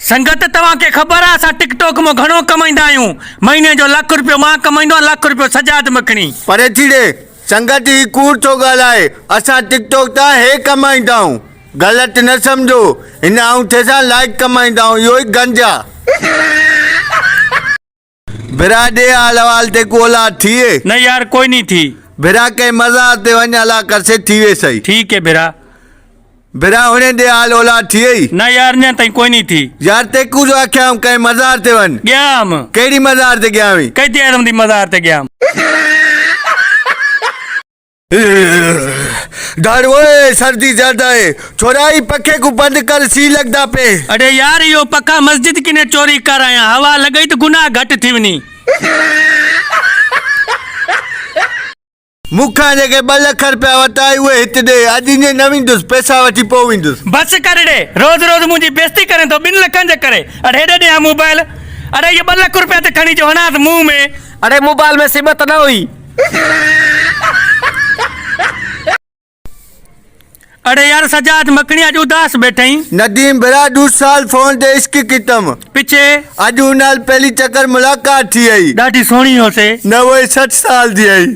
संगत तव्हां खे ख़बर आहे असां टिकटॉक में घणो कमाईंदा आहियूं। महीने जो ₹1 रुपयो मां कमाईंदो आहियां, ₹1 सजाद मखणी। परे थी ॾे संगत ही कूड़ थो ॻाल्हाए। असां टिकटॉक तां हे कमाईंदा आहियूं, ग़लति न सम्झो। हिन अंगूठे सां लाइक कमाईंदा आहियूं, इहो ई गंजा। बिरा ॾे हाल अहवाल ते को औलाद थिए न यार कोई नहीं थी। बिरा के मज़ार ते वञ अला करसे थी वे सही। ठीक है बिरा। बिरा हुने दे हाल औलाद थिए न यार न ताईं कोई नहीं थी। यार ते कुछ आख्या कहीं मज़ार ते वञ। गयाम केड़ी मज़ार ते गया हुई? कई आदम दी मज़ार ते गयाम। डर ओए सर्दी ज्यादा है, छोराई पखे को बंद कर, सी लगदा पे। अरे यार यो पक्का मस्जिद किने चोरी कर आया, हवा लगई तो गुनाह घट थी वनी। मुखा जेके 2 लाख रुपया वताई उहे हित दे, अज ने न विंदुस, पैसा वठी पो विंदुस। बस कर दे, रोज रोज मुझी बेइज्जती करे तो 2 लखन जे करे। अरे हेडे दे मोबाइल। अरे ये 2 लाख रुपया ते खणी जो हनात मुंह में। अरे मोबाइल में सिमत न हुई। अरे यार सजाद मखणी आज उदास बैठई। नदीम बिरा 2 साल फोन ते इश्क कितम पीछे अज नाल पहली चक्कर मुलाकात थी आई, डाटी सोणी हो से। न वो 60 साल दी आई।